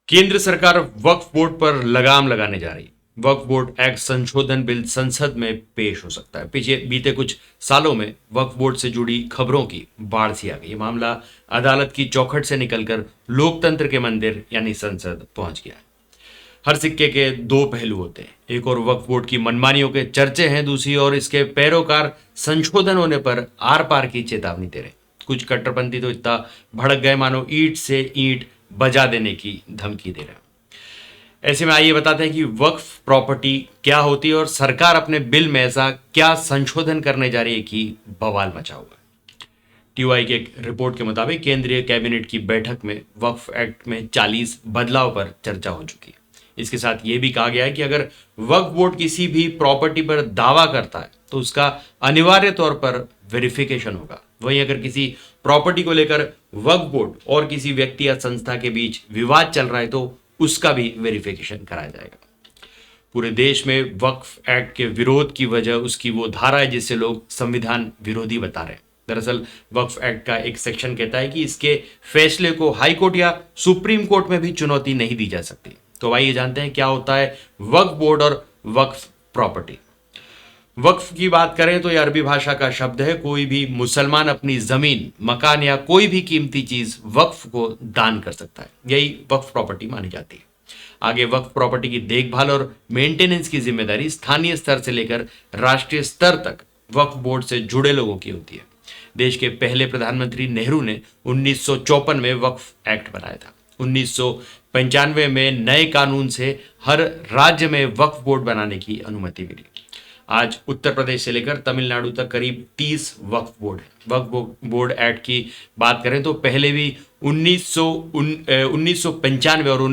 केंद्र सरकार वक्फ बोर्ड पर लगाम लगाने जा रही है। वक्फ बोर्ड एक्ट संशोधन बिल संसद में पेश हो सकता है। पीछे बीते कुछ सालों में वक्फ बोर्ड से जुड़ी खबरों की बाढ़ सी आ गई। ये मामला अदालत की चौखट से निकलकर लोकतंत्र के मंदिर यानी संसद पहुंच गया है। हर सिक्के के दो पहलू होते हैं। एक और वक्फ बोर्ड की मनमानियों के चर्चे हैं, दूसरी ओर इसके पैरोकार संशोधन होने पर आर पार की चेतावनी दे रहे हैं। कुछ कट्टरपंथी तो इतना भड़क गए मानो ईंट से ईंट बजा देने की धमकी दे रहे हैं। ऐसे में आइए बताते हैं कि वक्फ प्रॉपर्टी क्या होती है और सरकार अपने बिल में ऐसा क्या संशोधन करने जा रही है कि बवाल मचा हुआ है। टीवाई की एक रिपोर्ट के मुताबिक केंद्रीय कैबिनेट की बैठक में वक्फ एक्ट में 40 बदलाव पर चर्चा हो चुकी है। इसके साथ ये भी कहा गया है कि अगर वक्फ बोर्ड किसी भी प्रॉपर्टी पर दावा करता है तो उसका अनिवार्य तौर पर वेरिफिकेशन होगा। वहीं अगर किसी प्रॉपर्टी को लेकर वक्फ बोर्ड और किसी व्यक्ति या संस्था के बीच विवाद चल रहा है तो उसका भी वेरिफिकेशन कराया जाएगा। पूरे देश में वक्फ एक्ट के विरोध की वजह उसकी वो धारा है जिसे लोग संविधान विरोधी बता रहे हैं। दरअसल वक्फ एक्ट का एक सेक्शन कहता है कि इसके फैसले को हाई कोर्ट या सुप्रीम कोर्ट में भी चुनौती नहीं दी जा सकती। तो आइए जानते हैं क्या होता है वक्फ बोर्ड और वक्फ प्रॉपर्टी। वक्फ की बात करें तो यह अरबी भाषा का शब्द है। कोई भी मुसलमान अपनी जमीन, मकान या कोई भी कीमती चीज वक्फ को दान कर सकता है। यही वक्फ प्रॉपर्टी मानी जाती है। आगे वक्फ प्रॉपर्टी की देखभाल और मेंटेनेंस की जिम्मेदारी स्थानीय स्तर से लेकर राष्ट्रीय स्तर तक वक्फ बोर्ड से जुड़े लोगों की होती है। देश के पहले प्रधानमंत्री नेहरू ने 1954 में वक्फ एक्ट बनाया था। 1995 में नए कानून से हर राज्य में वक्फ बोर्ड बनाने की अनुमति मिली। आज उत्तर प्रदेश से लेकर तमिलनाडु तक करीब 30 वक्फ बोर्ड है। वक्फ बोर्ड एक्ट की बात करें तो पहले भी 1995 और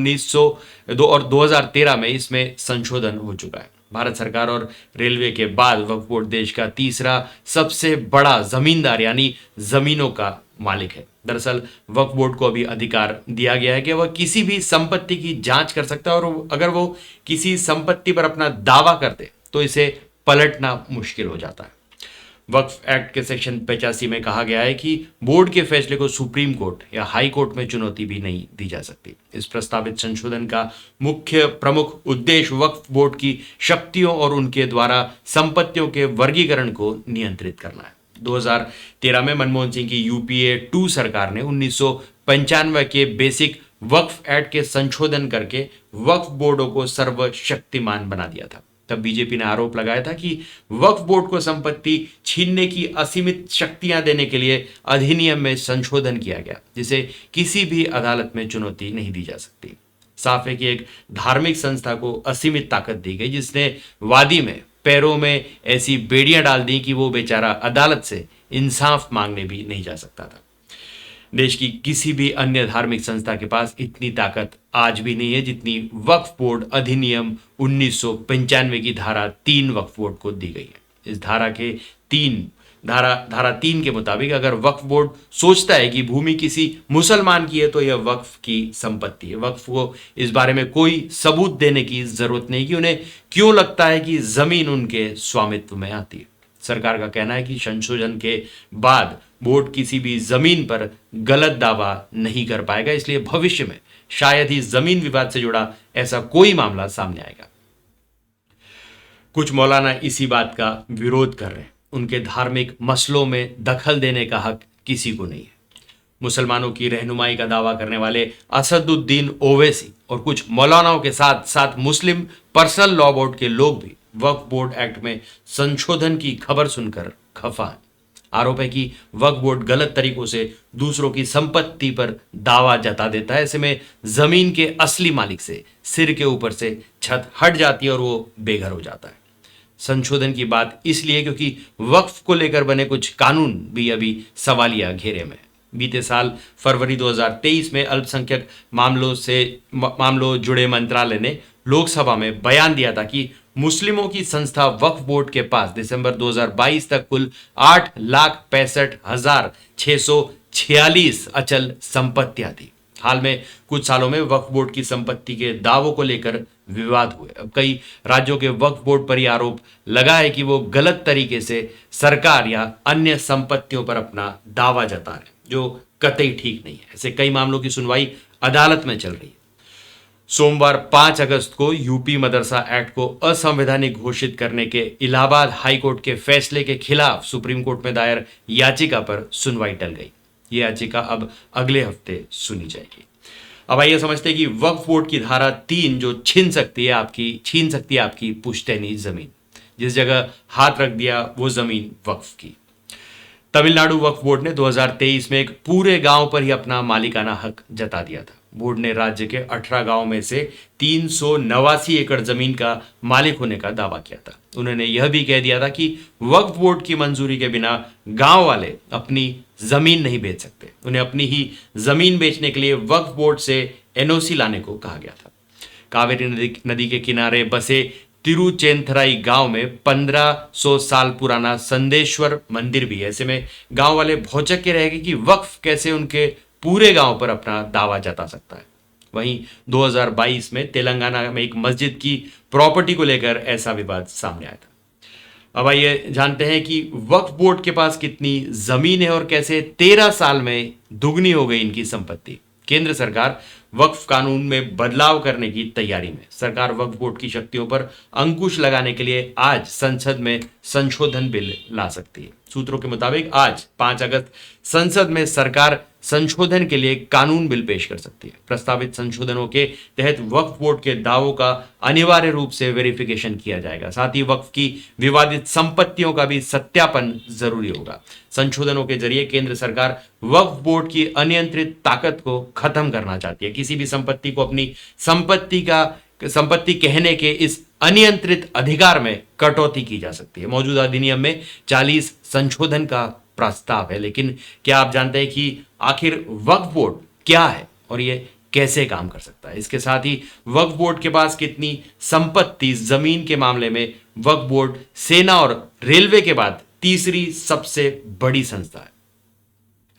2013 में इसमें संशोधन हो चुका है। भारत सरकार और रेलवे के बाद वक्फ बोर्ड देश का तीसरा सबसे बड़ा जमींदार यानी जमीनों का मालिक है। दरअसल वक्फ बोर्ड को अभी अधिकार दिया गया है कि वह किसी भी संपत्ति की जांच कर सकता है और अगर वो किसी संपत्ति पर अपना दावा करते तो इसे पलटना मुश्किल हो जाता है। वक्फ एक्ट के सेक्शन 85 में कहा गया है कि बोर्ड के फैसले को सुप्रीम कोर्ट या हाई कोर्ट में चुनौती भी नहीं दी जा सकती। इस प्रस्तावित संशोधन का मुख्य प्रमुख उद्देश्य वक्फ बोर्ड की शक्तियों और उनके द्वारा संपत्तियों के वर्गीकरण को नियंत्रित करना है। 2013 में मनमोहन सिंह की यूपीए 2 सरकार ने 1995 के बेसिक वक्फ एक्ट के संशोधन करके वक्फ बोर्डों को सर्वशक्तिमान बना दिया था। तब बीजेपी ने आरोप लगाया था कि वक्फ बोर्ड को संपत्ति छीनने की असीमित शक्तियां देने के लिए अधिनियम में संशोधन किया गया जिसे किसी भी अदालत में चुनौती नहीं दी जा सकती। साफ है कि एक धार्मिक संस्था को असीमित ताकत दी गई जिसने वादी में पैरों में ऐसी बेड़ियां डाल दी कि वो बेचारा अदालत से इंसाफ मांगने भी नहीं जा सकता था। देश की किसी भी अन्य धार्मिक संस्था के पास इतनी ताकत आज भी नहीं है जितनी वक्फ बोर्ड अधिनियम 1995 की धारा 3 वक्फ बोर्ड को दी गई है। इस धारा 3 के मुताबिक अगर वक्फ बोर्ड सोचता है कि भूमि किसी मुसलमान की है तो यह वक्फ की संपत्ति है। वक्फ को इस बारे में कोई सबूत देने की जरूरत नहीं कि उन्हें क्यों लगता है कि जमीन उनके स्वामित्व में आती है। सरकार का कहना है कि संशोधन के बाद बोर्ड किसी भी जमीन पर गलत दावा नहीं कर पाएगा, इसलिए भविष्य में शायद ही जमीन विवाद से जुड़ा ऐसा कोई मामला सामने आएगा। कुछ मौलाना इसी बात का विरोध कर रहे हैं। उनके धार्मिक मसलों में दखल देने का हक किसी को नहीं है। मुसलमानों की रहनुमाई का दावा करने वाले असदुद्दीन ओवैसी और कुछ मौलानाओं के साथ साथ मुस्लिम पर्सनल लॉ बोर्ड के लोग भी वक्फ बोर्ड एक्ट में संशोधन की खबर सुनकर खफा है। आरोप है कि वक्फ बोर्ड गलत तरीकों से दूसरों की संपत्ति पर दावा जता देता है। ऐसे में जमीन के असली मालिक से सिर के ऊपर से छत हट जाती है और वो बेघर हो जाता है। संशोधन की बात इसलिए क्योंकि वक्फ को लेकर बने कुछ कानून भी अभी सवालिया घेरे में। बीते साल फरवरी 2023 में अल्पसंख्यक मामलों जुड़े मंत्रालय ने लोकसभा में बयान दिया था कि मुस्लिमों की संस्था वक्फ बोर्ड के पास दिसंबर 2022 तक कुल 8,65,646 अचल संपत्तियां थी। हाल में कुछ सालों में वक्फ बोर्ड की संपत्ति के दावों को लेकर विवाद हुए। अब कई राज्यों के वक्फ बोर्ड पर यह आरोप लगा है कि वो गलत तरीके से सरकार या अन्य संपत्तियों पर अपना दावा जता रहे हैं, जो कतई ठीक नहीं है। ऐसे कई मामलों की सुनवाई अदालत में चल रही है। सोमवार 5 अगस्त को यूपी मदरसा एक्ट को असंवैधानिक घोषित करने के इलाहाबाद हाई कोर्ट के फैसले के खिलाफ सुप्रीम कोर्ट में दायर याचिका पर सुनवाई टल गई। ये याचिका अब अगले हफ्ते सुनी जाएगी। अब आइए समझते हैं कि वक्फ बोर्ड की धारा 3 जो छीन सकती है आपकी पुश्तैनी जमीन। जिस जगह हाथ रख दिया वो जमीन वक्फ की। तमिलनाडु वक्फ बोर्ड ने 2023 में एक पूरे गांव पर ही अपना मालिकाना हक जता दिया था। बोर्ड ने राज्य के 18 गांव में से 389 एकड़ जमीन का मालिक होने का दावा किया था। उन्होंने यह भी कह दिया था कि वक्फ बोर्ड की मंजूरी के बिना गांव वाले अपनी जमीन नहीं बेच सकते। उन्हें अपनी ही जमीन बेचने के लिए वक्फ बोर्ड से एनओसी लाने को कहा गया था। कावेरी नदी के किनारे बसे तिरुचेंथराई गांव में 1500 साल पुराना संदेश्वर मंदिर भी है। ऐसे में गांव वाले भौचक के रहेंगे कि वक्फ कैसे उनके पूरे गांव पर अपना दावा जता सकता है। वहीं 2022 में तेलंगाना में एक मस्जिद की प्रॉपर्टी को लेकर ऐसा विवाद सामने आया था। अब आइए जानते हैं कि वक्फ बोर्ड के पास कितनी जमीन है और कैसे 13 साल में दुगनी हो गई इनकी संपत्ति। केंद्र सरकार वक्फ कानून में बदलाव करने की तैयारी में। सरकार वक्फ बोर्ड की शक्तियों पर अंकुश लगाने के लिए आज संसद में संशोधन बिल ला सकती है। सूत्रों के मुताबिक आज 5 अगस्त संसद में सरकार संशोधन के लिए कानून बिल पेश कर सकती है। प्रस्तावित संशोधनों के तहत वक्फ बोर्ड के दावों का अनिवार्य रूप से वेरिफिकेशन किया जाएगा। साथ ही वक्फ की विवादित संपत्तियों का भी सत्यापन जरूरी होगा। संशोधनों के जरिए केंद्र सरकार वक्फ बोर्ड की अनियंत्रित ताकत को खत्म करना चाहती है। किसी भी संपत्ति को अपनी संपत्ति कहने के इस अनियंत्रित अधिकार में कटौती की जा सकती है। मौजूदा अधिनियम में 40 संशोधन का प्रस्ताव है, लेकिन क्या आप जानते हैं कि आखिर वक्फ बोर्ड क्या है और ये कैसे काम कर सकता है? इसके साथ ही वक्फ बोर्ड के पास कितनी संपत्ति, जमीन के मामले में वक्फ बोर्ड सेना और रेलवे के बाद तीसरी सबसे बड़ी संस्था है।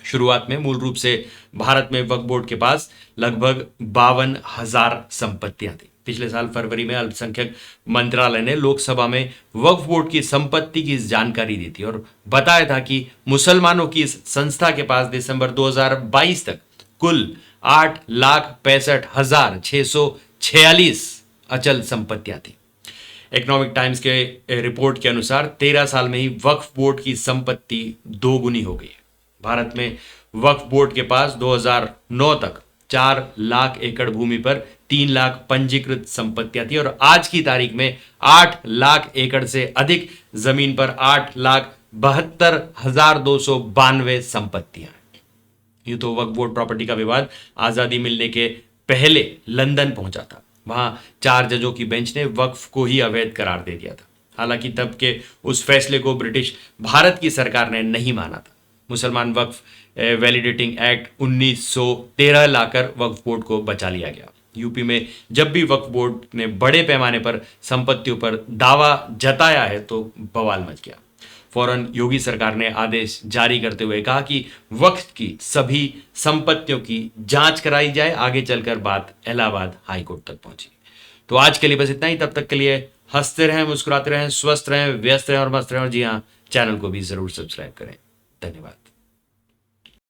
शुरुआत में मूल रूप से भारत में वक्फ बोर्ड के पास लगभग 52,000 संपत्तियां थी। पिछले साल फरवरी में अल्पसंख्यक मंत्रालय ने लोकसभा में वक्फ बोर्ड की संपत्ति की जानकारी दी थी और बताया था कि मुसलमानों की इस संस्था के पास दिसंबर 2022 तक कुल 8,65,646 अचल संपत्तियां थी। इकोनॉमिक टाइम्स के रिपोर्ट के अनुसार 13 साल में ही वक्फ बोर्ड की संपत्ति दोगुनी हो गई है। भारत में वक्फ बोर्ड के पास 2009 तक 4 लाख एकड़ भूमि पर 3 लाख पंजीकृत संपत्तियां थी और आज की तारीख में 8 लाख एकड़ से अधिक जमीन पर 8,72,292 संपत्तियां हैं। ये तो वक्फ बोर्ड प्रॉपर्टी का विवाद आजादी मिलने के पहले लंदन पहुंचा था। वहां 4 जजों की बेंच ने वक्फ को ही अवैध करार दे दिया था। हालांकि तब के उस फैसले को ब्रिटिश भारत की सरकार ने नहीं माना था। मुसलमान वक्फ वैलिडेटिंग एक्ट 1913 लाकर वक्फ बोर्ड को बचा लिया गया। यूपी में जब भी वक्फ बोर्ड ने बड़े पैमाने पर संपत्तियों पर दावा जताया है तो बवाल मच गया। फौरन योगी सरकार ने आदेश जारी करते हुए कहा कि वक्फ की सभी संपत्तियों की जांच कराई जाए। आगे चलकर बात इलाहाबाद हाई कोर्ट तक पहुंची। तो आज के लिए बस इतना ही। तब तक के लिए हंसते रहें, मुस्कुराते रहें, स्वस्थ रहें, व्यस्त रहें और मस्त रहें। और जी हाँ, चैनल को भी जरूर सब्सक्राइब करें। धन्यवाद।